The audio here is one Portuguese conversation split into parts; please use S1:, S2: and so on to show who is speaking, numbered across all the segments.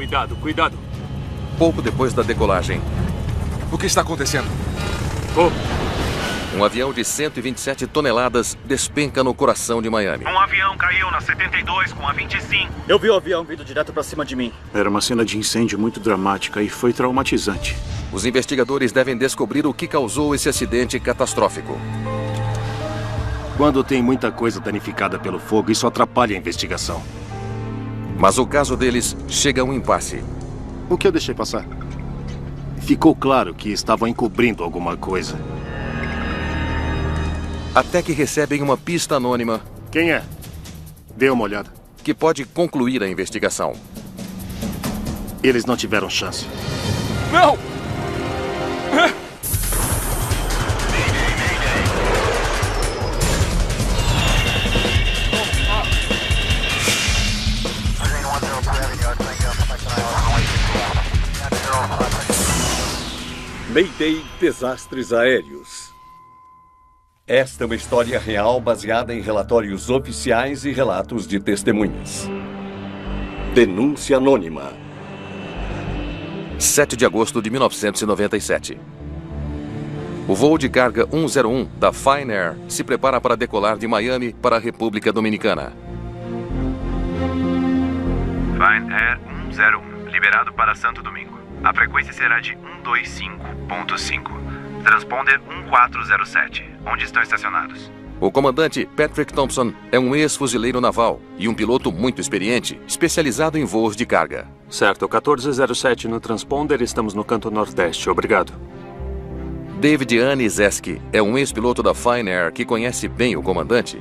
S1: Cuidado, cuidado.
S2: Pouco depois da decolagem,
S3: O que está acontecendo?
S2: um avião de 127 toneladas despenca no coração de Miami.
S4: Um avião caiu na 72 com a 25.
S5: Eu vi o avião vindo direto pra cima de mim.
S6: Era uma cena de incêndio muito dramática e foi traumatizante.
S2: Os investigadores devem descobrir o que causou esse acidente catastrófico.
S7: Quando tem muita coisa danificada pelo fogo, isso atrapalha a investigação.
S2: Mas o caso deles chega a um impasse.
S7: O que eu deixei passar? Ficou claro que estavam encobrindo alguma coisa.
S2: Até que recebem uma pista anônima
S7: Quem é? Dê uma olhada.
S2: que pode concluir a investigação.
S7: Eles não tiveram chance.
S3: Não!
S8: Mayday Desastres Aéreos. Esta é uma história real baseada em relatórios oficiais e relatos de testemunhas. Denúncia anônima.
S2: 7 de agosto de 1997. O voo de carga 101 da Fine Air se prepara para decolar de Miami para a República Dominicana.
S4: Fine Air 101, liberado para Santo Domingo. A frequência será de 125.5. Transponder 1407. Onde estão estacionados?
S2: O comandante Patrick Thompson é um ex-fuzileiro naval e um piloto muito experiente, especializado em voos de carga.
S1: Certo, 1407 no transponder, estamos no canto nordeste. Obrigado.
S2: David Anizeski é um ex-piloto da Fine Air que conhece bem o comandante.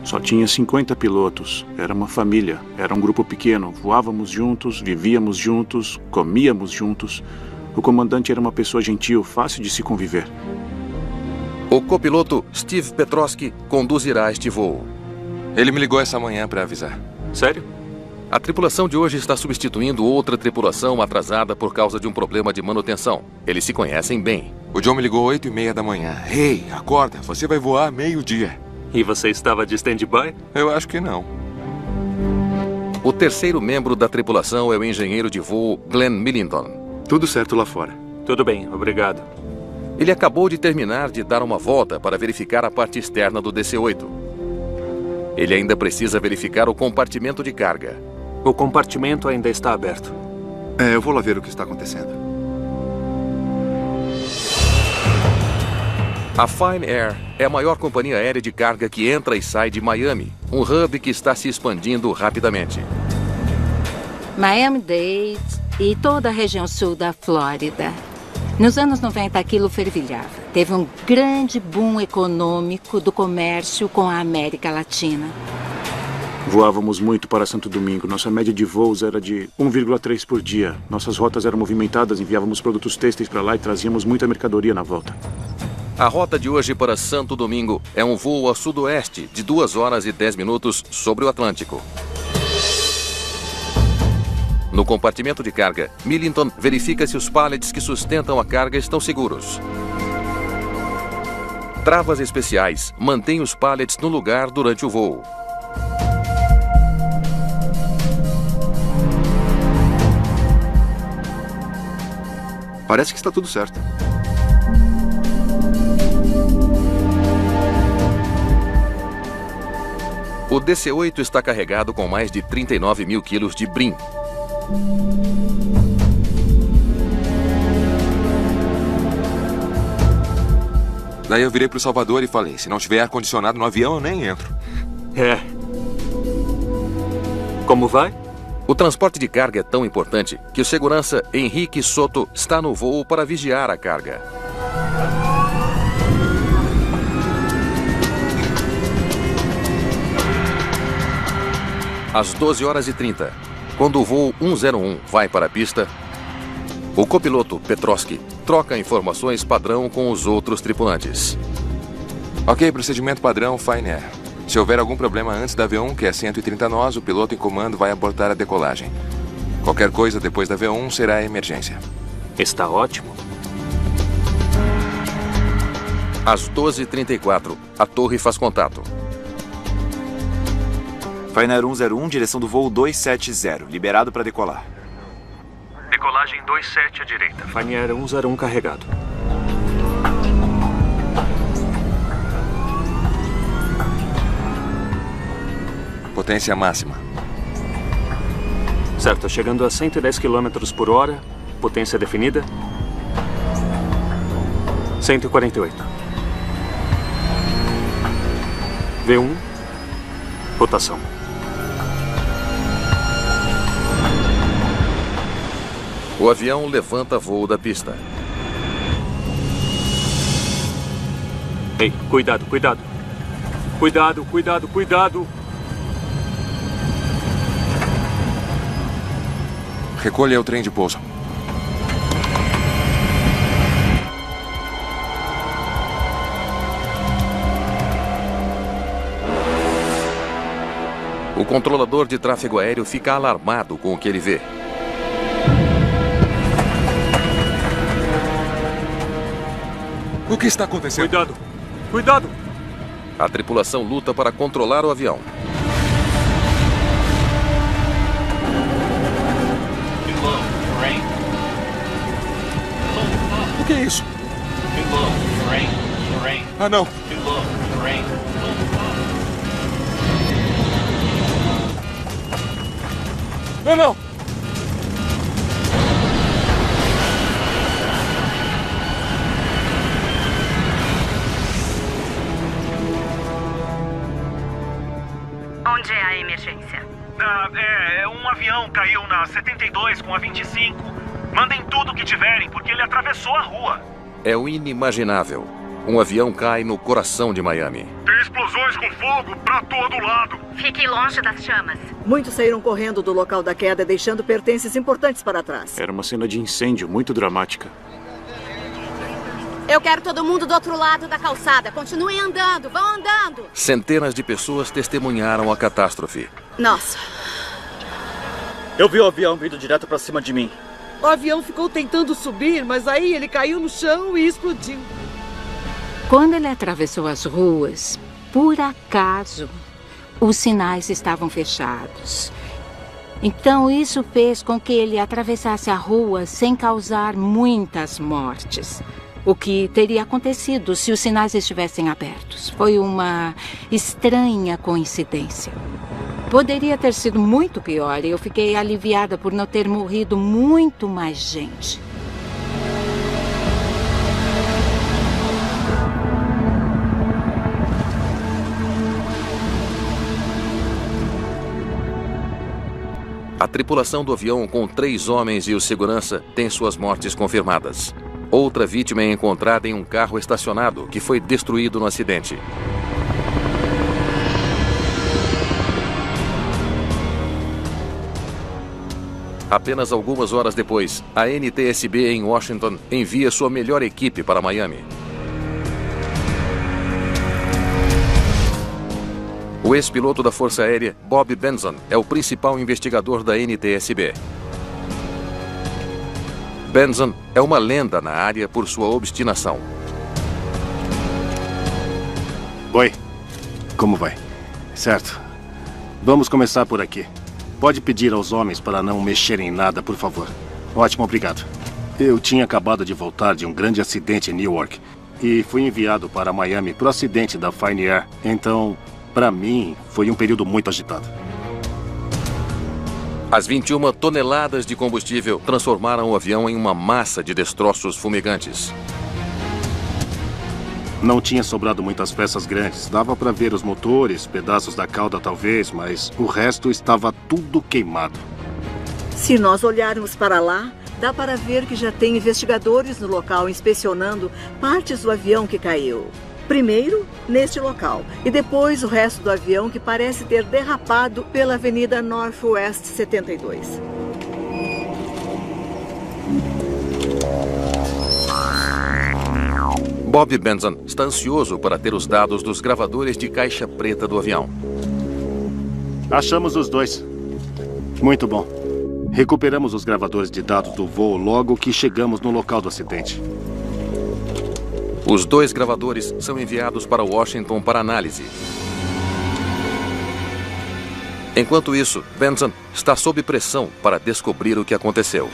S6: Só tinha 50 pilotos. Era uma família. Era um grupo pequeno. Voávamos juntos, vivíamos juntos, comíamos juntos. O comandante era uma pessoa gentil, fácil de se conviver.
S2: O copiloto Steve Petrosky conduzirá este voo.
S3: Ele me ligou essa manhã para avisar.
S1: Sério?
S2: A tripulação de hoje está substituindo outra tripulação atrasada por causa de um problema de manutenção. Eles se conhecem bem.
S3: O John me ligou 8h30 da manhã. Ei, acorda, você vai voar meio-dia.
S1: E você estava de stand-by?
S3: Eu acho que não.
S2: O terceiro membro da tripulação é o engenheiro de voo Glenn Millington.
S6: Tudo certo lá fora.
S1: Tudo bem, obrigado.
S2: Ele acabou de terminar de dar uma volta para verificar a parte externa do DC-8. Ele ainda precisa verificar o compartimento de carga.
S1: O compartimento ainda está aberto.
S9: Eu vou lá ver o que está acontecendo.
S2: A Fine Air é a maior companhia aérea de carga que entra e sai de Miami, um hub que está se expandindo rapidamente.
S10: Miami-Dade e toda a região sul da Flórida. Nos anos 90, aquilo fervilhava. Teve um grande boom econômico do comércio com a América Latina.
S6: Voávamos muito para Santo Domingo. Nossa média de voos era de 1,3 por dia. Nossas rotas eram movimentadas, enviávamos produtos têxteis para lá e trazíamos muita mercadoria na volta.
S2: A rota de hoje para Santo Domingo é um voo a sudoeste de 2 horas e 10 minutos sobre o Atlântico. No compartimento de carga, Millington verifica se os pallets que sustentam a carga estão seguros. Travas especiais mantêm os pallets no lugar durante o voo.
S9: Parece que está tudo certo.
S2: O DC-8 está carregado com mais de 39 mil quilos de brim.
S3: Daí eu virei pro Salvador e falei, se não tiver ar-condicionado no avião, eu nem entro.
S1: É. Como vai?
S2: O transporte de carga é tão importante que o segurança Henrique Soto está no voo para vigiar a carga. Às 12h30, quando o voo 101 vai para a pista, o copiloto Petrosky troca informações padrão com os outros tripulantes.
S3: Ok, procedimento padrão Fine Air. Se houver algum problema antes da V1, que é 130 nós, o piloto em comando vai abortar a decolagem. Qualquer coisa depois da V1 será emergência.
S1: Está ótimo.
S2: Às 12h34, a torre faz contato.
S11: Fine Air 101, direção do voo 270, liberado para decolar.
S1: Decolagem 27 à direita. Fine Air 101 carregado.
S3: Potência máxima.
S1: Certo, chegando a 110 km por hora. Potência definida. 148. V1. Rotação.
S2: O avião levanta voo da pista.
S1: Ei, cuidado, cuidado. Cuidado, cuidado, cuidado.
S3: Recolha o trem de pouso.
S2: O controlador de tráfego aéreo fica alarmado com o que ele vê.
S3: O que está acontecendo?
S1: Cuidado, cuidado.
S2: A tripulação luta para controlar o avião.
S3: O que é isso? Ah, não. Não, não.
S11: Onde é a emergência?
S12: Um avião caiu na 72 com a 25. Mandem tudo o que tiverem, porque ele atravessou a rua.
S2: É o inimaginável. Um avião cai no coração de Miami.
S12: Tem explosões com fogo pra todo lado.
S11: Fique longe das chamas.
S13: Muitos saíram correndo do local da queda, deixando pertences importantes para trás.
S6: Era uma cena de incêndio muito dramática.
S14: Eu quero todo mundo do outro lado da calçada. Continuem andando, vão andando.
S2: Centenas de pessoas testemunharam a catástrofe.
S14: Nossa.
S5: Eu vi o avião vindo direto pra cima de mim.
S15: O avião ficou tentando subir, mas aí ele caiu no chão e explodiu.
S10: Quando ele atravessou as ruas, por acaso, os sinais estavam fechados. Então isso fez com que ele atravessasse a rua sem causar muitas mortes. O que teria acontecido se os sinais estivessem abertos. Foi uma estranha coincidência. Poderia ter sido muito pior e eu fiquei aliviada por não ter morrido muito mais gente.
S2: A tripulação do avião, com 3 homens e o segurança, tem suas mortes confirmadas. Outra vítima é encontrada em um carro estacionado que foi destruído no acidente. Apenas algumas horas depois, a NTSB em Washington envia sua melhor equipe para Miami. O ex-piloto da Força Aérea, Bob Benson, é o principal investigador da NTSB. Benson é uma lenda na área por sua obstinação.
S7: Oi, como vai? Certo. Vamos começar por aqui. Pode pedir aos homens para não mexerem em nada, por favor. Ótimo, obrigado. Eu tinha acabado de voltar de um grande acidente em Newark e fui enviado para Miami para o acidente da Fine Air. Então, para mim, foi um período muito agitado.
S2: As 21 toneladas de combustível transformaram o avião em uma massa de destroços fumegantes.
S7: Não tinha sobrado muitas peças grandes. Dava para ver os motores, pedaços da cauda talvez, mas o resto estava tudo queimado.
S13: Se nós olharmos para lá, dá para ver que já tem investigadores no local inspecionando partes do avião que caiu. Primeiro, neste local, e depois o resto do avião que parece ter derrapado pela Avenida Northwest 72.
S2: Bob Benson está ansioso para ter os dados dos gravadores de caixa preta do avião.
S7: Achamos os 2. Muito bom. Recuperamos os gravadores de dados do voo logo que chegamos no local do acidente.
S2: Os 2 gravadores são enviados para Washington para análise. Enquanto isso, Benson está sob pressão para descobrir o que aconteceu.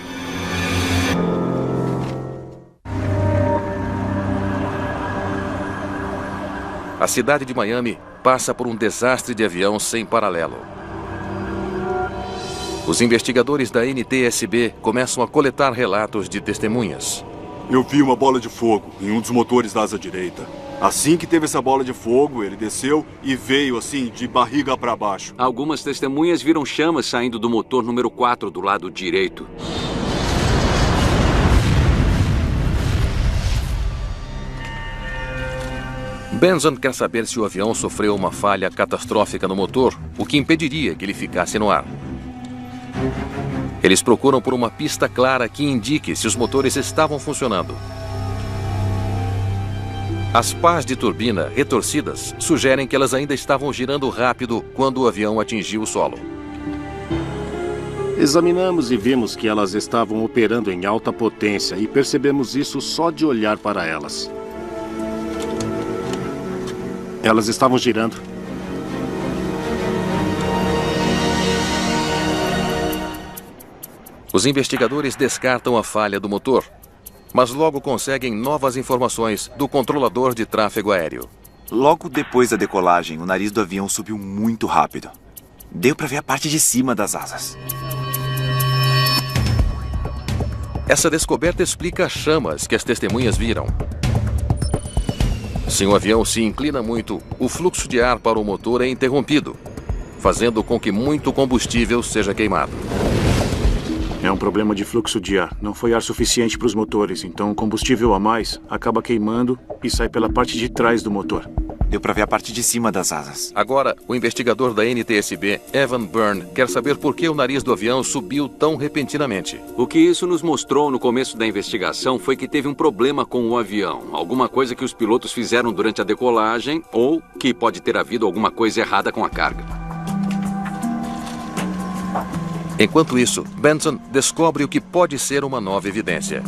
S2: a cidade de Miami passa por um desastre de avião sem paralelo. Os investigadores da NTSB começam a coletar relatos de testemunhas.
S16: Eu vi uma bola de fogo em um dos motores da asa direita. Assim que teve essa bola de fogo, ele desceu e veio assim, de barriga para baixo.
S17: Algumas testemunhas viram chamas saindo do motor número 4 do lado direito.
S2: Benson quer saber se o avião sofreu uma falha catastrófica no motor, o que impediria que ele ficasse no ar. Eles procuram por uma pista clara que indique se os motores estavam funcionando. As pás de turbina retorcidas sugerem que elas ainda estavam girando rápido quando o avião atingiu o solo.
S7: Examinamos e vimos que elas estavam operando em alta potência e percebemos isso só de olhar para elas. Elas estavam girando.
S2: Os investigadores descartam a falha do motor, mas logo conseguem novas informações do controlador de tráfego aéreo.
S18: Logo depois da decolagem, o nariz do avião subiu muito rápido. Deu para ver a parte de cima das asas.
S2: Essa descoberta explica as chamas que as testemunhas viram. Se um avião se inclina muito, o fluxo de ar para o motor é interrompido, fazendo com que muito combustível seja queimado.
S6: É um problema de fluxo de ar. Não foi ar suficiente para os motores, então o combustível a mais acaba queimando e sai pela parte de trás do motor.
S18: Deu para ver a parte de cima das asas.
S2: Agora, o investigador da NTSB, Evan Byrne, quer saber por que o nariz do avião subiu tão repentinamente.
S17: O que isso nos mostrou no começo da investigação foi que teve um problema com o avião. Alguma coisa que os pilotos fizeram durante a decolagem ou que pode ter havido alguma coisa errada com a carga.
S2: Enquanto isso, Benson descobre o que pode ser uma nova evidência.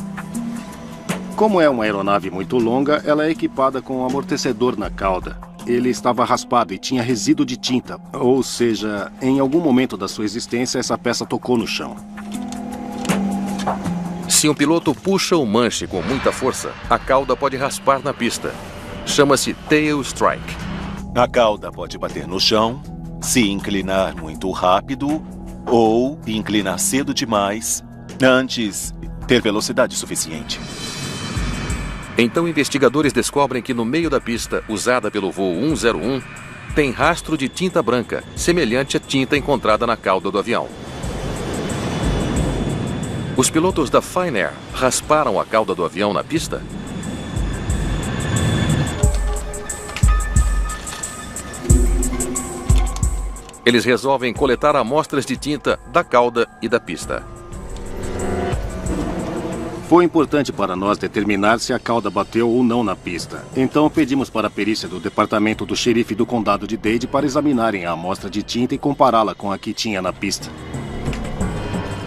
S7: Como é uma aeronave muito longa, ela é equipada com um amortecedor na cauda. Ele estava raspado e tinha resíduo de tinta, ou seja, em algum momento da sua existência, essa peça tocou no chão.
S2: Se um piloto puxa o manche com muita força, a cauda pode raspar na pista. Chama-se tail strike.
S19: A cauda pode bater no chão, se inclinar muito rápido ou inclinar cedo demais antes ter velocidade suficiente.
S2: Então, investigadores descobrem que no meio da pista usada pelo voo 101 tem rastro de tinta branca, semelhante à tinta encontrada na cauda do avião. Os pilotos da Fine Air rasparam a cauda do avião na pista? Eles resolvem coletar amostras de tinta da cauda e da pista.
S7: Foi importante para nós determinar se a cauda bateu ou não na pista. Então pedimos para a perícia do departamento do xerife do condado de Dade para examinarem a amostra de tinta e compará-la com a que tinha na pista.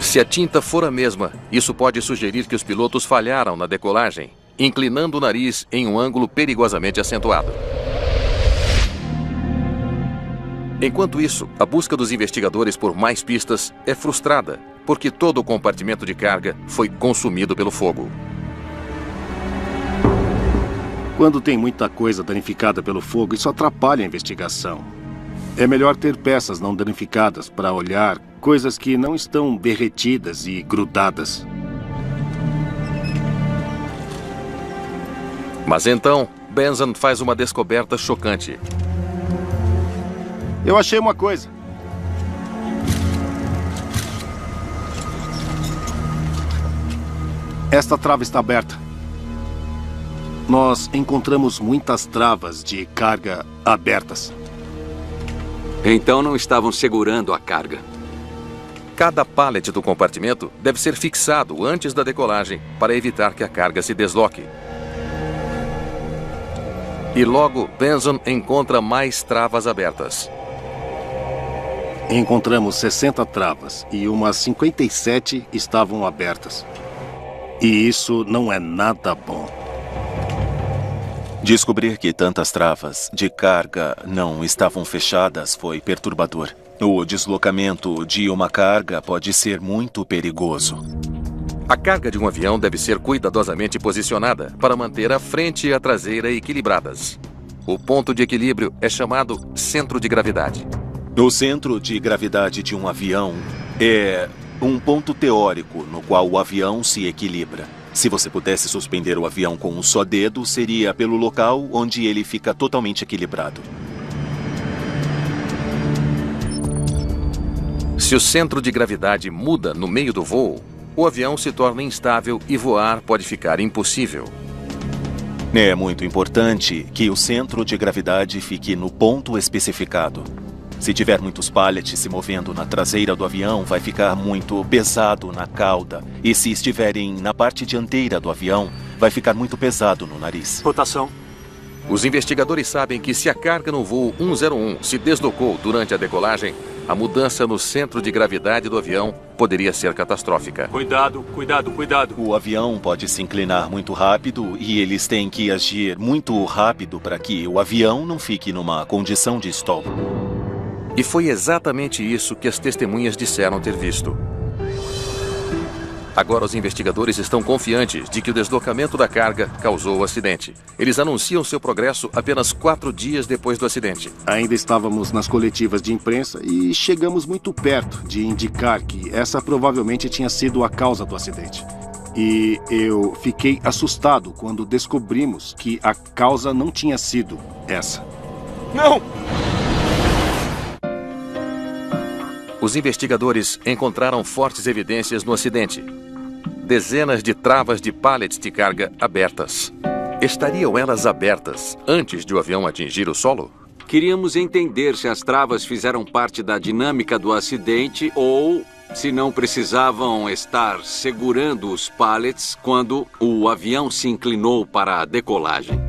S2: Se a tinta for a mesma, isso pode sugerir que os pilotos falharam na decolagem, inclinando o nariz em um ângulo perigosamente acentuado. Enquanto isso, a busca dos investigadores por mais pistas é frustrada, porque todo o compartimento de carga foi consumido pelo fogo.
S7: Quando tem muita coisa danificada pelo fogo, isso atrapalha a investigação. É melhor ter peças não danificadas para olhar coisas que não estão derretidas e grudadas.
S2: Mas então, Benson faz uma descoberta chocante.
S7: Eu achei uma coisa. Esta trava está aberta. Nós encontramos muitas travas de carga abertas.
S17: Então não estavam segurando a carga.
S2: Cada pallet do compartimento deve ser fixado antes da decolagem para evitar que a carga se desloque. E logo, Benson encontra mais travas abertas.
S7: Encontramos 60 travas e umas 57 estavam abertas. E isso não é nada bom.
S19: Descobrir que tantas travas de carga não estavam fechadas foi perturbador. O deslocamento de uma carga pode ser muito perigoso.
S2: A carga de um avião deve ser cuidadosamente posicionada para manter a frente e a traseira equilibradas. O ponto de equilíbrio é chamado centro de gravidade.
S19: O centro de gravidade de um avião é um ponto teórico no qual o avião se equilibra. Se você pudesse suspender o avião com um só dedo, seria pelo local onde ele fica totalmente equilibrado.
S2: Se o centro de gravidade muda no meio do voo, o avião se torna instável e voar pode ficar impossível.
S19: É muito importante que o centro de gravidade fique no ponto especificado. Se tiver muitos pallets se movendo na traseira do avião, vai ficar muito pesado na cauda. E se estiverem na parte dianteira do avião, vai ficar muito pesado no nariz.
S1: Rotação.
S2: Os investigadores sabem que se a carga no voo 101 se deslocou durante a decolagem, a mudança no centro de gravidade do avião poderia ser catastrófica.
S1: Cuidado, cuidado, cuidado.
S19: O avião pode se inclinar muito rápido e eles têm que agir muito rápido para que o avião não fique numa condição de stall.
S2: E foi exatamente isso que as testemunhas disseram ter visto. Agora os investigadores estão confiantes de que o deslocamento da carga causou o acidente. Eles anunciam seu progresso apenas 4 dias depois do acidente.
S7: Ainda estávamos nas coletivas de imprensa e chegamos muito perto de indicar que essa provavelmente tinha sido a causa do acidente. E eu fiquei assustado quando descobrimos que a causa não tinha sido essa.
S1: Não!
S2: Os investigadores encontraram fortes evidências no acidente. Dezenas de travas de pallets de carga abertas. Estariam elas abertas antes de o avião atingir o solo?
S17: Queríamos entender se as travas fizeram parte da dinâmica do acidente ou se não precisavam estar segurando os pallets quando o avião se inclinou para a decolagem.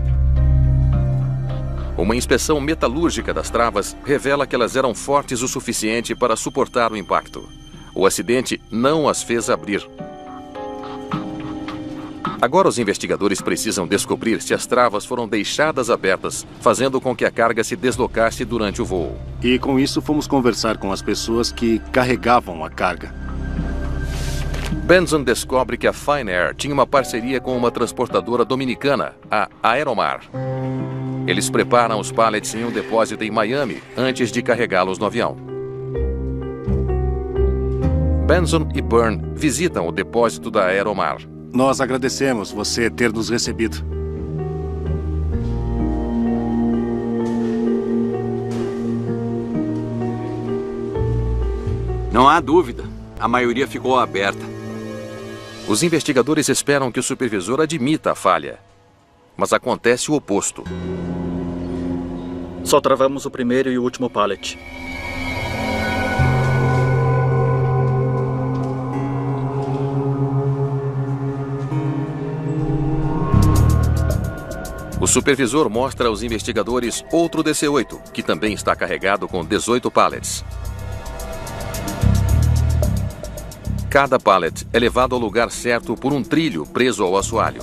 S2: Uma inspeção metalúrgica das travas revela que elas eram fortes o suficiente para suportar o impacto. O acidente não as fez abrir. Agora os investigadores precisam descobrir se as travas foram deixadas abertas, fazendo com que a carga se deslocasse durante o voo.
S7: E com isso fomos conversar com as pessoas que carregavam a carga.
S2: Benson descobre que a Fine Air tinha uma parceria com uma transportadora dominicana, a Aeromar. Eles preparam os pallets em um depósito em Miami antes de carregá-los no avião. Benson e Byrne visitam o depósito da Aeromar.
S7: Nós agradecemos você ter nos recebido.
S17: Não há dúvida. A maioria ficou aberta.
S2: Os investigadores esperam que o supervisor admita a falha. Mas acontece o oposto.
S5: Só travamos o primeiro e o último pallet.
S2: O supervisor mostra aos investigadores outro DC-8, que também está carregado com 18 pallets. Cada pallet é levado ao lugar certo por um trilho preso ao assoalho.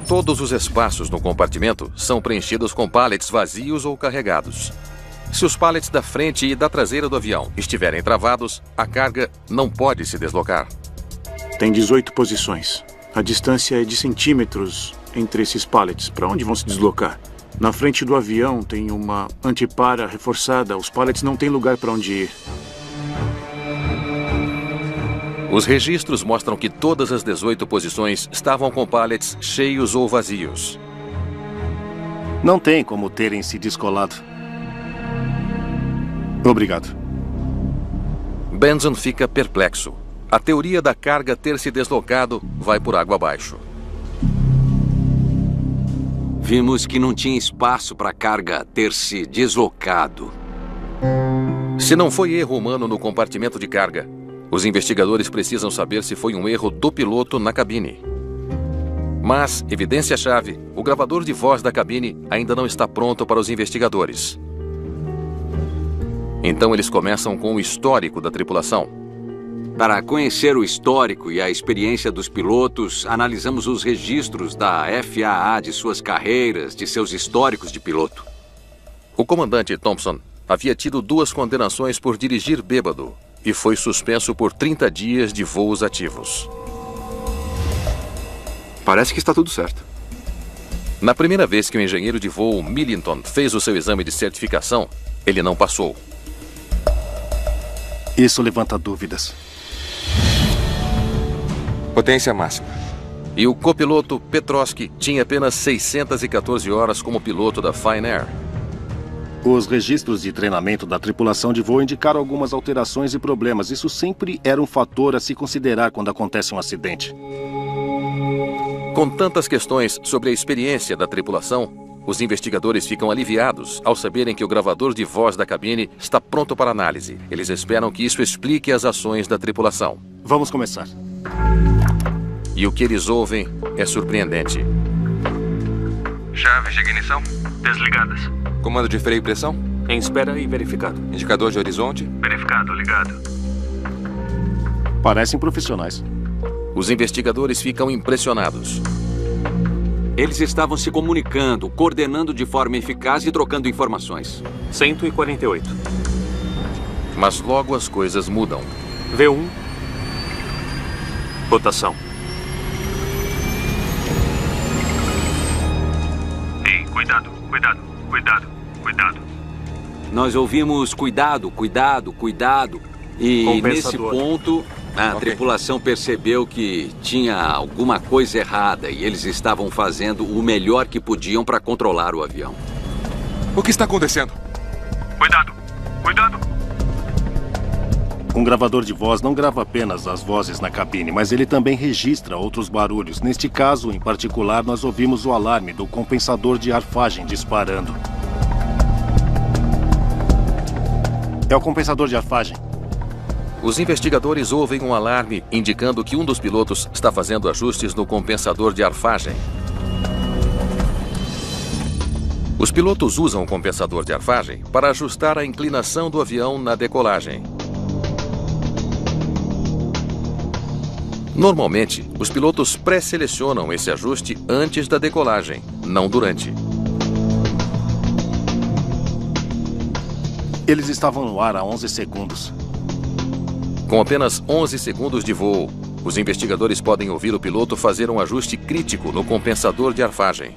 S2: Todos os espaços no compartimento são preenchidos com pallets vazios ou carregados. Se os pallets da frente e da traseira do avião estiverem travados, a carga não pode se deslocar.
S6: Tem 18 posições. A distância é de centímetros entre esses pallets. Para onde vão se deslocar? Na frente do avião tem uma antipara reforçada. Os pallets não têm lugar para onde ir.
S2: Os registros mostram que todas as 18 posições estavam com pallets cheios ou vazios.
S7: Não tem como terem se descolado. Obrigado.
S2: Benson fica perplexo. A teoria da carga ter se deslocado vai por água abaixo.
S17: Vimos que não tinha espaço para a carga ter se deslocado.
S2: Se não foi erro humano no compartimento de carga, os investigadores precisam saber se foi um erro do piloto na cabine. Mas, evidência-chave, o gravador de voz da cabine ainda não está pronto para os investigadores. Então eles começam com o histórico da tripulação.
S17: Para conhecer o histórico e a experiência dos pilotos, analisamos os registros da FAA de suas carreiras, de seus históricos de piloto.
S2: O comandante Thompson havia tido 2 condenações por dirigir bêbado e foi suspenso por 30 dias de voos ativos.
S9: Parece que está tudo certo.
S2: Na primeira vez que o engenheiro de voo Millington fez o seu exame de certificação, ele não passou.
S7: Isso levanta dúvidas.
S3: Potência máxima.
S2: E o copiloto Petrovsky tinha apenas 614 horas como piloto da Fine Air.
S7: Os registros de treinamento da tripulação de voo indicaram algumas alterações e problemas. Isso sempre era um fator a se considerar quando acontece um acidente.
S2: Com tantas questões sobre a experiência da tripulação, os investigadores ficam aliviados ao saberem que o gravador de voz da cabine está pronto para análise. Eles esperam que isso explique as ações da tripulação.
S7: Vamos começar.
S2: E o que eles ouvem é surpreendente.
S4: Chaves de ignição
S12: desligadas.
S3: Comando de freio e pressão?
S1: Em espera e verificado.
S3: Indicador de horizonte?
S12: Verificado, ligado.
S7: Parecem profissionais.
S2: Os investigadores ficam impressionados.
S17: Eles estavam se comunicando, coordenando de forma eficaz e trocando informações.
S1: 148.
S2: Mas logo as coisas mudam.
S1: V1. Rotação.
S12: Ei, cuidado, cuidado, cuidado, cuidado.
S17: Nós ouvimos cuidado, cuidado, cuidado. E nesse ponto, a tripulação percebeu que tinha alguma coisa errada e eles estavam fazendo o melhor que podiam para controlar o avião.
S3: O que está acontecendo?
S12: Cuidado, cuidado.
S7: Um gravador de voz não grava apenas as vozes na cabine, mas ele também registra outros barulhos. Neste caso, em particular, nós ouvimos o alarme do compensador de arfagem disparando. É o compensador de arfagem.
S2: Os investigadores ouvem um alarme indicando que um dos pilotos está fazendo ajustes no compensador de arfagem. Os pilotos usam o compensador de arfagem para ajustar a inclinação do avião na decolagem. Normalmente, os pilotos pré-selecionam esse ajuste antes da decolagem, não durante.
S7: Eles estavam no ar há 11 segundos.
S2: Com apenas 11 segundos de voo, os investigadores podem ouvir o piloto fazer um ajuste crítico no compensador de arfagem.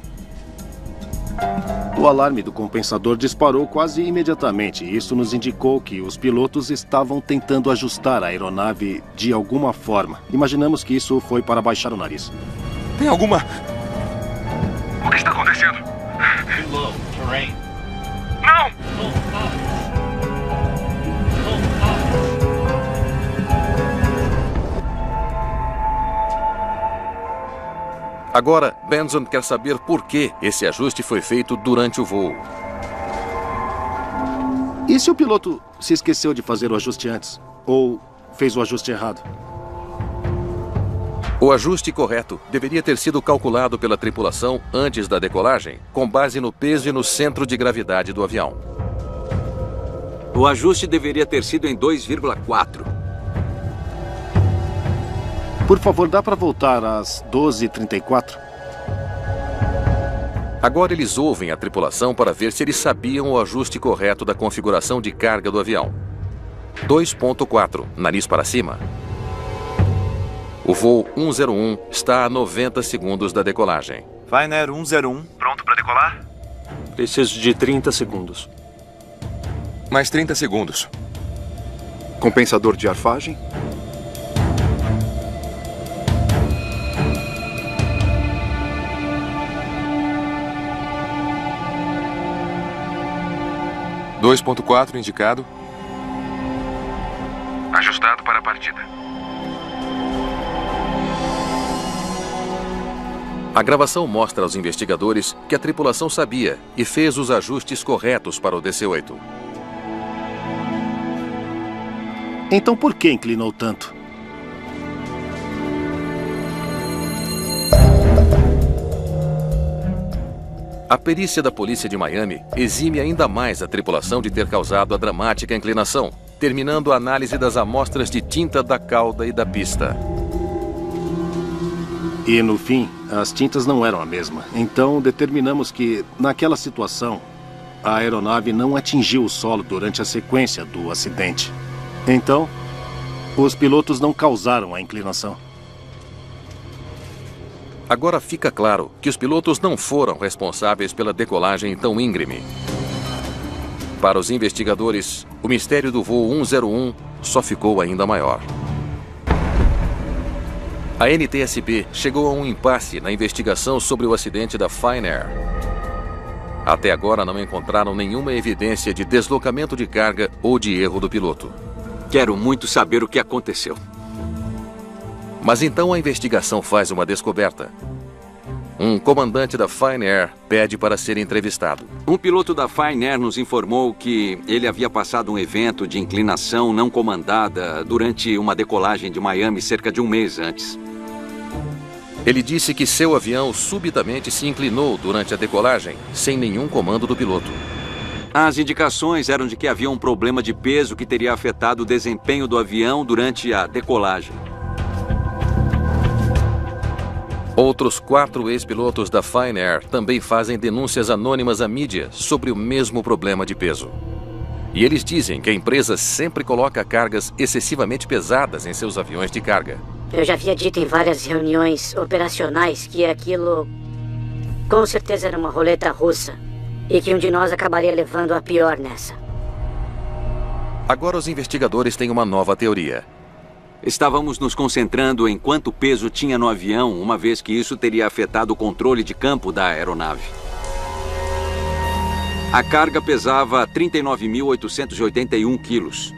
S7: O alarme do compensador disparou quase imediatamente. Isso nos indicou que os pilotos estavam tentando ajustar a aeronave de alguma forma. Imaginamos que isso foi para baixar o nariz.
S3: Tem alguma...
S12: O que está acontecendo?
S5: Low terrain.
S12: Não!
S2: Agora, Benson quer saber por que esse ajuste foi feito durante o voo.
S7: E se o piloto se esqueceu de fazer o ajuste antes? Ou fez o ajuste errado?
S2: O ajuste correto deveria ter sido calculado pela tripulação antes da decolagem, com base no peso e no centro de gravidade do avião.
S17: O ajuste deveria ter sido em 2,4.
S7: Por favor, dá para voltar às 12h34?
S2: Agora eles ouvem a tripulação para ver se eles sabiam o ajuste correto da configuração de carga do avião. 2.4, nariz para cima. O voo 101 está a 90 segundos da decolagem.
S18: Fine Air 101.
S12: Pronto para decolar?
S1: Preciso de 30 segundos.
S3: Mais 30 segundos.
S9: Compensador de arfagem?
S3: (2.4) indicado.
S4: Ajustado para a partida.
S2: A gravação mostra aos investigadores que a tripulação sabia e fez os ajustes corretos para o DC-8.
S7: Então por que inclinou tanto?
S2: A perícia da polícia de Miami exime ainda mais a tripulação de ter causado a dramática inclinação, terminando a análise das amostras de tinta da cauda e da pista.
S7: E, no fim, as tintas não eram a mesma. Então, determinamos que, naquela situação, a aeronave não atingiu o solo durante a sequência do acidente. Então, os pilotos não causaram a inclinação.
S2: Agora fica claro que os pilotos não foram responsáveis pela decolagem tão íngreme. Para os investigadores, o mistério do voo 101 só ficou ainda maior. A NTSB chegou a um impasse na investigação sobre o acidente da Finnair. Até agora não encontraram nenhuma evidência de deslocamento de carga ou de erro do piloto.
S17: Quero muito saber o que aconteceu.
S2: Mas então a investigação faz uma descoberta. Um comandante da Finnair pede para ser entrevistado.
S17: Um piloto da Finnair nos informou que ele havia passado um evento de inclinação não comandada durante uma decolagem de Miami cerca de um mês antes.
S2: Ele disse que seu avião subitamente se inclinou durante a decolagem, sem nenhum comando do piloto.
S17: As indicações eram de que havia um problema de peso que teria afetado o desempenho do avião durante a decolagem.
S2: Outros 4 ex-pilotos da Finnair também fazem denúncias anônimas à mídia sobre o mesmo problema de peso. E eles dizem que a empresa sempre coloca cargas excessivamente pesadas em seus aviões de carga.
S20: Eu já havia dito em várias reuniões operacionais que aquilo com certeza era uma roleta russa e que um de nós acabaria levando a pior nessa.
S2: Agora os investigadores têm uma nova teoria.
S17: Estávamos nos concentrando em quanto peso tinha no avião, uma vez que isso teria afetado o controle de campo da aeronave. A carga pesava 39.881 quilos.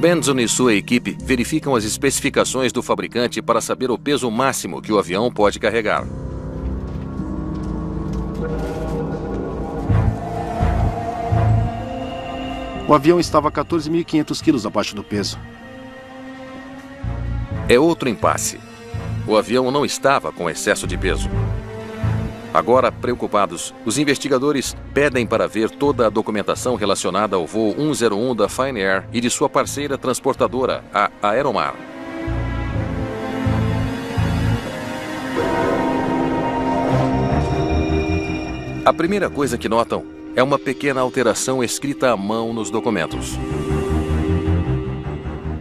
S2: Benson e sua equipe verificam as especificações do fabricante para saber o peso máximo que o avião pode carregar.
S7: O avião estava 14.500 quilos abaixo do peso.
S2: É outro impasse. O avião não estava com excesso de peso. Agora, preocupados, os investigadores pedem para ver toda a documentação relacionada ao voo 101 da Finnair e de sua parceira transportadora, a Aeromar. A primeira coisa que notam é uma pequena alteração escrita à mão nos documentos.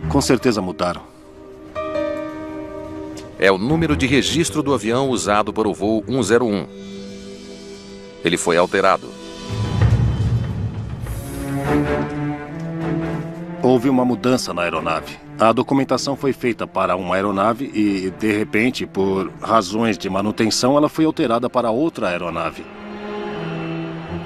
S7: Com certeza mudaram.
S2: É o número de registro do avião usado para o voo 101. Ele foi alterado.
S7: Houve uma mudança na aeronave. A documentação foi feita para uma aeronave e, de repente, por razões de manutenção, ela foi alterada para outra aeronave.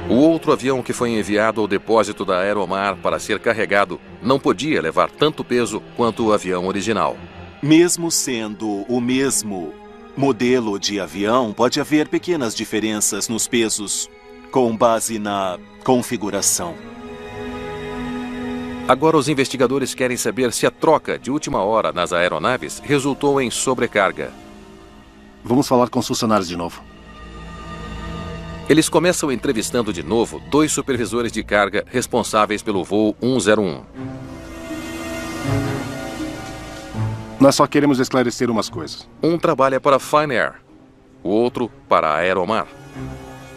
S2: O outro avião que foi enviado ao depósito da Aeromar para ser carregado não podia levar tanto peso quanto o avião original.
S19: Mesmo sendo o mesmo modelo de avião, pode haver pequenas diferenças nos pesos com base na configuração.
S2: Agora os investigadores querem saber se a troca de última hora nas aeronaves resultou em sobrecarga.
S7: Vamos falar com os funcionários de novo.
S2: Eles começam entrevistando de novo 2 supervisores de carga responsáveis pelo voo 101.
S7: Nós só queremos esclarecer umas coisas.
S2: Um trabalha para a Finnair, o outro para a Aeromar.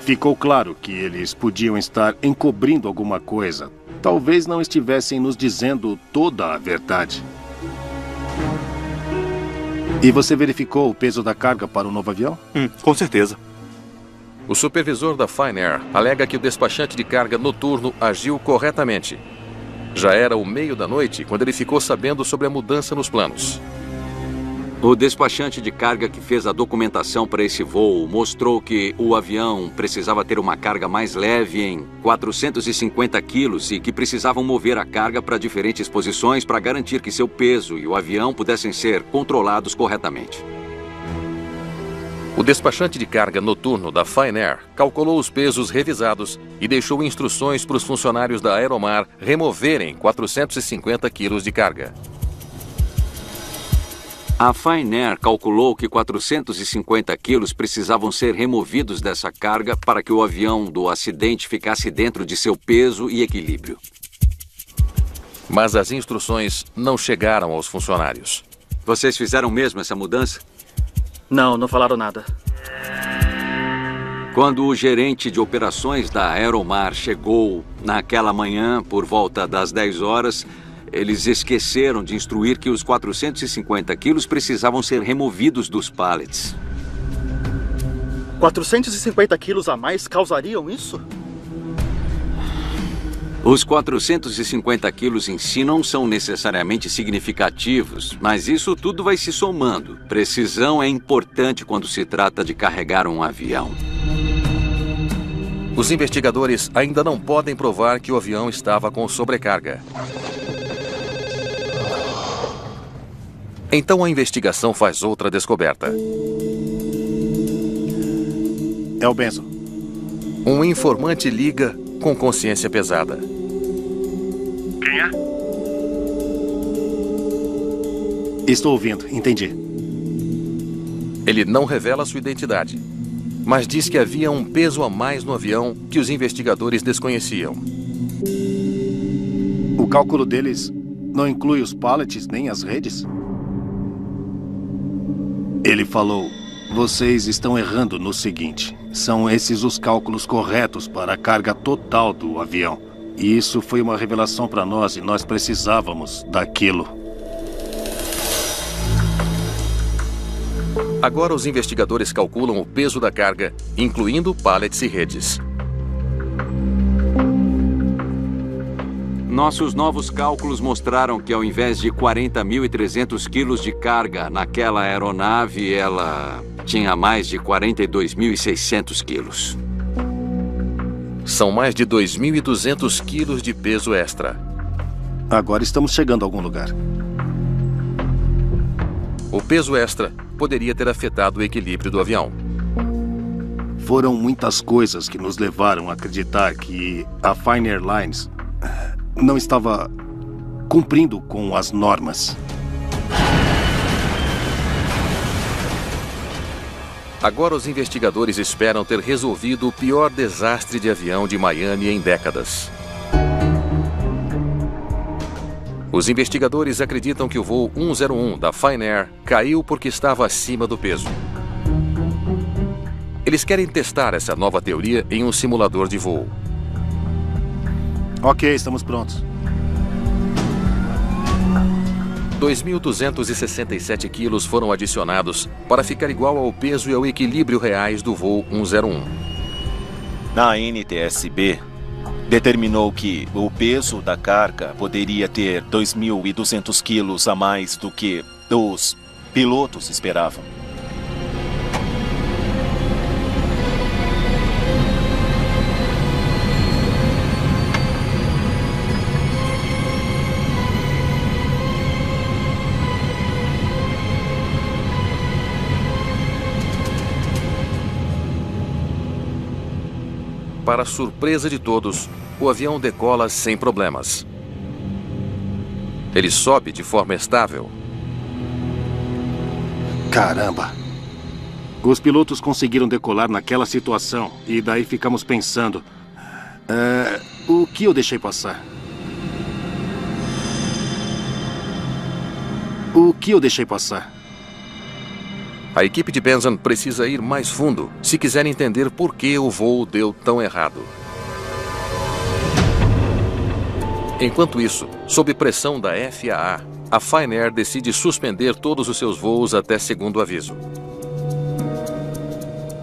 S7: Ficou claro que eles podiam estar encobrindo alguma coisa. Talvez não estivessem nos dizendo toda a verdade. E você verificou o peso da carga para o novo avião?
S16: Com certeza.
S2: O supervisor da Finnair alega que o despachante de carga noturno agiu corretamente. Já era o meio da noite quando ele ficou sabendo sobre a mudança nos planos.
S17: O despachante de carga que fez a documentação para esse voo mostrou que o avião precisava ter uma carga mais leve em 450 quilos e que precisavam mover a carga para diferentes posições para garantir que seu peso e o avião pudessem ser controlados corretamente.
S2: O despachante de carga noturno da Finnair calculou os pesos revisados e deixou instruções para os funcionários da Aeromar removerem 450 quilos de carga.
S17: A Finnair calculou que 450 quilos precisavam ser removidos dessa carga para que o avião do acidente ficasse dentro de seu peso e equilíbrio.
S2: Mas as instruções não chegaram aos funcionários.
S17: Vocês fizeram mesmo essa mudança?
S5: Não falaram nada.
S17: Quando o gerente de operações da Aeromar chegou naquela manhã, por volta das 10 horas, Eles esqueceram de instruir que os 450 quilos precisavam ser removidos dos pallets.
S5: 450 quilos a mais causariam isso?
S17: Os 450 quilos em si não são necessariamente significativos, mas isso tudo vai se somando. Precisão é importante quando se trata de carregar um avião.
S2: Os investigadores ainda não podem provar que o avião estava com sobrecarga. Então a investigação faz outra descoberta.
S7: É o Benson.
S2: Um informante liga com consciência pesada.
S12: Quem é?
S7: Estou ouvindo, entendi.
S2: Ele não revela sua identidade, mas diz que havia um peso a mais no avião que os investigadores desconheciam.
S7: O cálculo deles não inclui os pallets nem as redes? Ele falou: vocês estão errando no seguinte. São esses os cálculos corretos para a carga total do avião. E isso foi uma revelação para nós e nós precisávamos daquilo.
S2: Agora os investigadores calculam o peso da carga, incluindo pallets e redes.
S17: Nossos novos cálculos mostraram que ao invés de 40.300 quilos de carga naquela aeronave, ela tinha mais de 42.600 quilos.
S2: São mais de 2.200 quilos de peso extra.
S7: Agora estamos chegando a algum lugar.
S2: O peso extra poderia ter afetado o equilíbrio do avião.
S7: Foram muitas coisas que nos levaram a acreditar que a Fine Airlines não estava cumprindo com as normas.
S2: Agora os investigadores esperam ter resolvido o pior desastre de avião de Miami em décadas. Os investigadores acreditam que o voo 101 da Fine Air caiu porque estava acima do peso. Eles querem testar essa nova teoria em um simulador de voo.
S7: Ok, estamos prontos.
S2: 2.267 quilos foram adicionados para ficar igual ao peso e ao equilíbrio reais do voo 101.
S19: Na NTSB, determinou que o peso da carga poderia ter 2.200 quilos a mais do que os pilotos esperavam.
S2: Para surpresa de todos, o avião decola sem problemas. Ele sobe de forma estável.
S7: Caramba! Os pilotos conseguiram decolar naquela situação e daí ficamos pensando... o que eu deixei passar? O que eu deixei passar?
S2: A equipe de Benson precisa ir mais fundo se quiser entender por que o voo deu tão errado. Enquanto isso, sob pressão da FAA, a Fine Air decide suspender todos os seus voos até segundo aviso.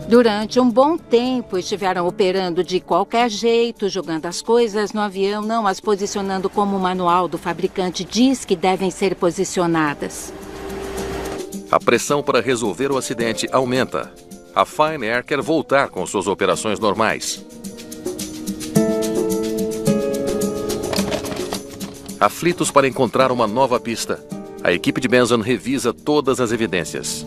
S10: Durante um bom tempo estiveram operando de qualquer jeito, jogando as coisas no avião, não as posicionando como o manual do fabricante diz que devem ser posicionadas.
S2: A pressão para resolver o acidente aumenta. A Fine Air quer voltar com suas operações normais. Aflitos para encontrar uma nova pista, a equipe de Benson revisa todas as evidências.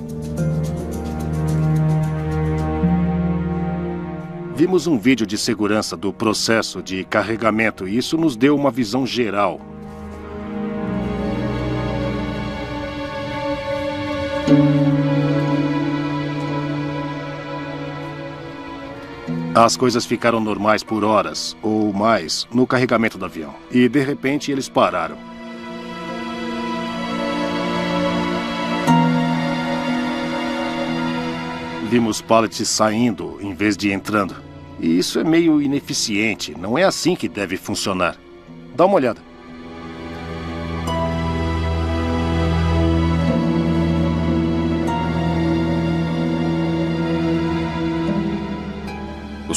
S7: Vimos um vídeo de segurança do processo de carregamento e isso nos deu uma visão geral. As coisas ficaram normais por horas ou mais no carregamento do avião. E, de repente, eles pararam. Vimos pallets saindo em vez de entrando. E isso é meio ineficiente. Não é assim que deve funcionar. Dá uma olhada.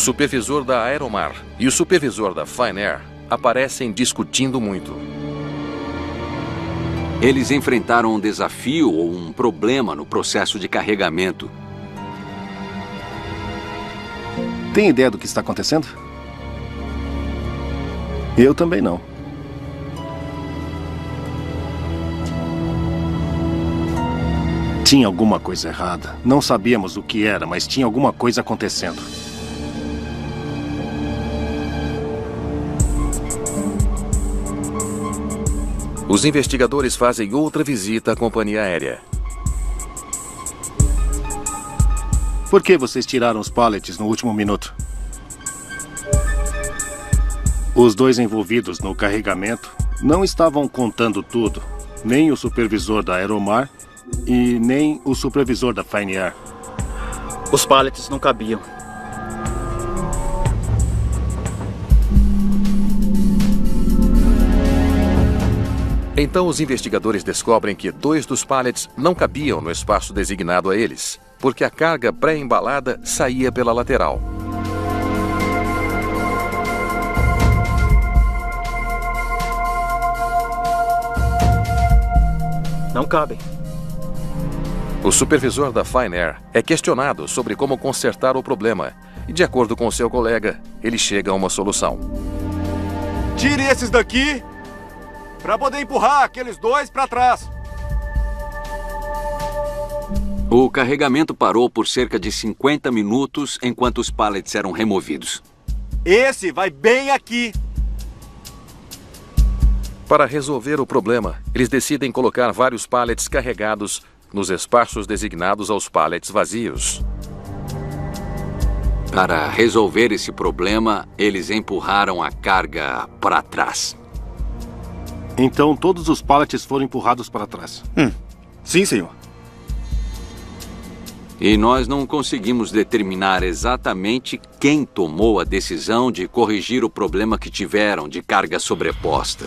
S2: supervisor da Aeromar e o supervisor da Fine Air aparecem discutindo muito.
S17: Eles enfrentaram um desafio ou um problema no processo de carregamento.
S7: Tem ideia do que está acontecendo? Eu também não. Tinha alguma coisa errada. Não sabíamos o que era, mas tinha alguma coisa acontecendo.
S2: Os investigadores fazem outra visita à companhia aérea.
S7: Por que vocês tiraram os pallets no último minuto? Os dois envolvidos no carregamento não estavam contando tudo. Nem o supervisor da Aeromar e nem o supervisor da Fine Air.
S5: Os pallets não cabiam.
S2: Então os investigadores descobrem que 2 dos pallets não cabiam no espaço designado a eles, porque a carga pré-embalada saía pela lateral.
S5: Não cabem.
S2: O supervisor da Fine Air é questionado sobre como consertar o problema e, de acordo com seu colega, ele chega a uma solução.
S16: Tire esses daqui para poder empurrar aqueles 2 para trás.
S17: O carregamento parou por cerca de 50 minutos enquanto os pallets eram removidos.
S16: Esse vai bem aqui.
S2: Para resolver o problema, eles decidem colocar vários pallets carregados nos espaços designados aos pallets vazios.
S17: Para resolver esse problema, eles empurraram a carga para trás.
S7: Então todos os pallets foram empurrados para trás?
S9: Sim, senhor.
S17: E nós não conseguimos determinar exatamente quem tomou a decisão de corrigir o problema que tiveram de carga sobreposta.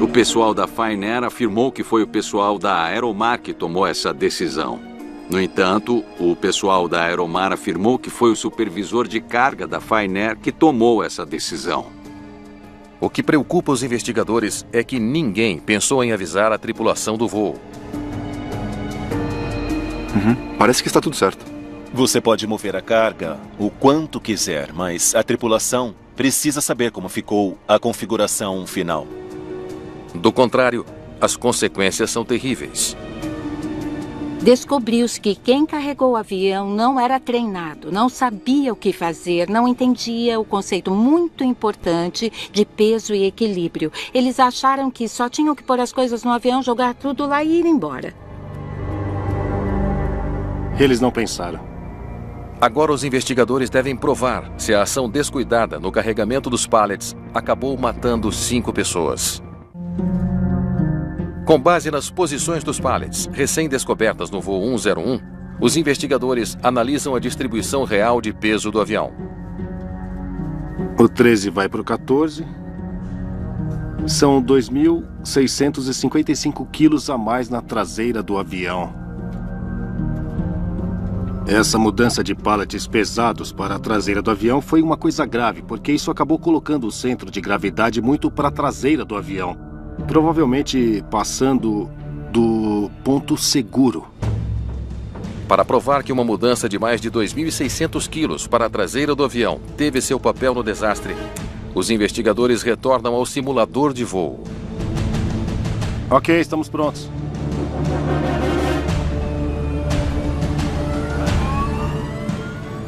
S17: O pessoal da Fine Air afirmou que foi o pessoal da Aeromar que tomou essa decisão. No entanto, o pessoal da Aeromar afirmou que foi o supervisor de carga da Fine Air que tomou essa decisão.
S2: O que preocupa os investigadores é que ninguém pensou em avisar a tripulação do voo.
S9: Parece que está tudo certo.
S19: Você pode mover a carga o quanto quiser, mas a tripulação precisa saber como ficou a configuração final.
S2: Do contrário, as consequências são terríveis.
S10: Descobriu-se que quem carregou o avião não era treinado, não sabia o que fazer, não entendia o conceito muito importante de peso e equilíbrio. Eles acharam que só tinham que pôr as coisas no avião, jogar tudo lá e ir embora.
S7: Eles não pensaram.
S2: Agora os investigadores devem provar se a ação descuidada no carregamento dos pallets acabou matando 5 pessoas. Com base nas posições dos pallets recém-descobertas no voo 101, os investigadores analisam a distribuição real de peso do avião.
S7: O 13 vai para o 14. São 2.655 quilos a mais na traseira do avião. Essa mudança de pallets pesados para a traseira do avião foi uma coisa grave, porque isso acabou colocando o centro de gravidade muito para a traseira do avião. Provavelmente passando do ponto seguro.
S2: Para provar que uma mudança de mais de 2.600 quilos para a traseira do avião teve seu papel no desastre, os investigadores retornam ao simulador de voo.
S7: Ok, estamos prontos.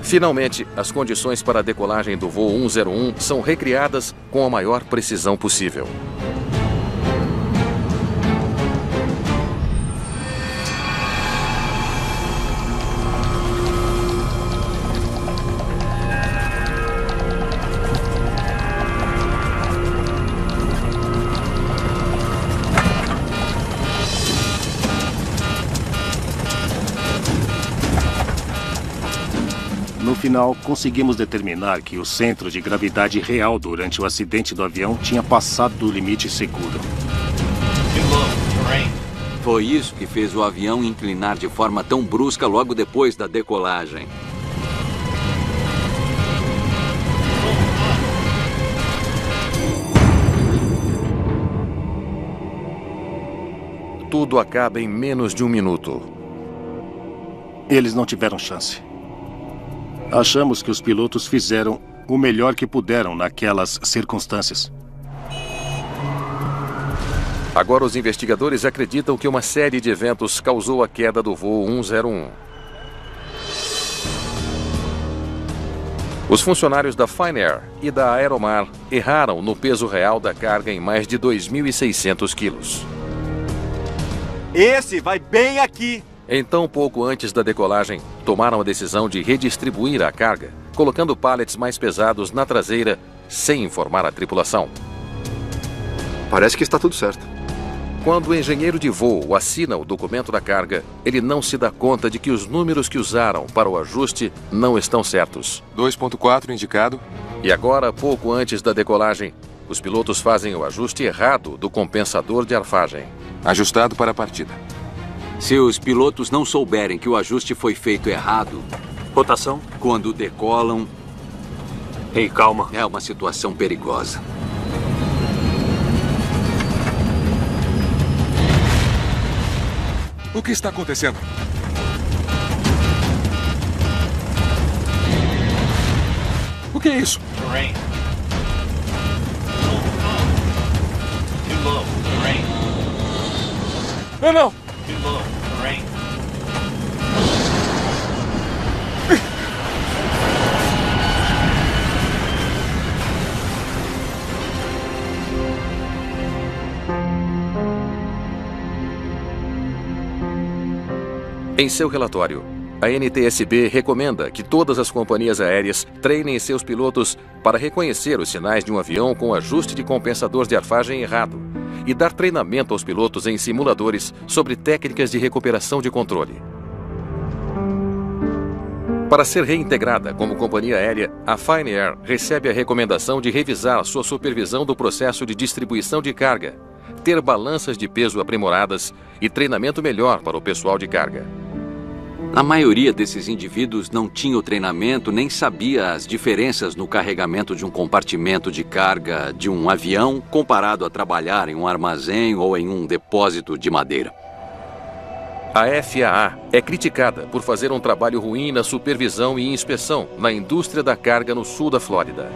S2: Finalmente, as condições para a decolagem do voo 101 são recriadas com a maior precisão possível.
S7: No final, conseguimos determinar que o centro de gravidade real durante o acidente do avião tinha passado do limite seguro.
S17: Foi isso que fez o avião inclinar de forma tão brusca logo depois da decolagem.
S2: tudo acaba em menos de um minuto.
S7: Eles não tiveram chance. Achamos que os pilotos fizeram o melhor que puderam naquelas circunstâncias.
S2: Agora os investigadores acreditam que uma série de eventos causou a queda do voo 101. Os funcionários da Finnair e da Aeromar erraram no peso real da carga em mais de 2.600 quilos.
S8: Esse vai bem aqui.
S2: Então, pouco antes da decolagem, tomaram a decisão de redistribuir a carga, colocando pallets mais pesados na traseira, sem informar a tripulação.
S9: Parece que está tudo certo.
S2: Quando o engenheiro de voo assina o documento da carga, ele não se dá conta de que os números que usaram para o ajuste não estão certos.
S3: 2.4 indicado.
S2: E agora, pouco antes da decolagem, os pilotos fazem o ajuste errado do compensador de arfagem.
S3: Ajustado para a partida.
S17: Se os pilotos não souberem que o ajuste foi feito errado...
S1: Rotação?
S17: Quando decolam...
S1: Ei, calma.
S17: É uma situação perigosa.
S3: O que está acontecendo? O que é isso?
S12: Terrain. Too low. Terrain.
S3: Não!
S12: Too low. Terrain.
S2: Em seu relatório, a NTSB recomenda que todas as companhias aéreas treinem seus pilotos para reconhecer os sinais de um avião com ajuste de compensador de arfagem errado e dar treinamento aos pilotos em simuladores sobre técnicas de recuperação de controle. Para ser reintegrada como companhia aérea, a Finnair recebe a recomendação de revisar sua supervisão do processo de distribuição de carga, ter balanças de peso aprimoradas e treinamento melhor para o pessoal de carga.
S17: A maioria desses indivíduos não tinha o treinamento nem sabia as diferenças no carregamento de um compartimento de carga de um avião comparado a trabalhar em um armazém ou em um depósito de madeira.
S2: A FAA é criticada por fazer um trabalho ruim na supervisão e inspeção na indústria da carga no sul da Flórida.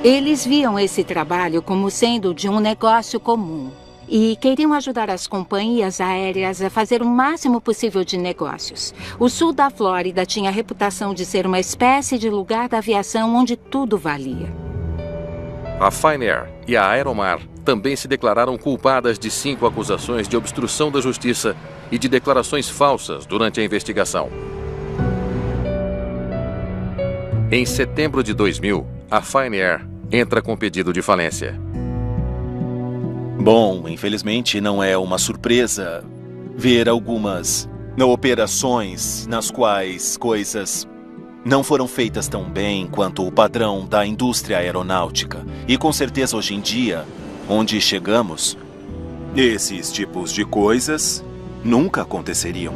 S10: Eles viam esse trabalho como sendo de um negócio comum e queriam ajudar as companhias aéreas a fazer o máximo possível de negócios. O sul da Flórida tinha a reputação de ser uma espécie de lugar da aviação onde tudo valia.
S2: A Finnair e a Aeromar também se declararam culpadas de 5 acusações de obstrução da justiça e de declarações falsas durante a investigação. Em setembro de 2000, a Finnair entra com pedido de falência.
S19: Bom, infelizmente não é uma surpresa ver algumas operações nas quais coisas não foram feitas tão bem quanto o padrão da indústria aeronáutica. E com certeza hoje em dia, onde chegamos, esses tipos de coisas nunca aconteceriam.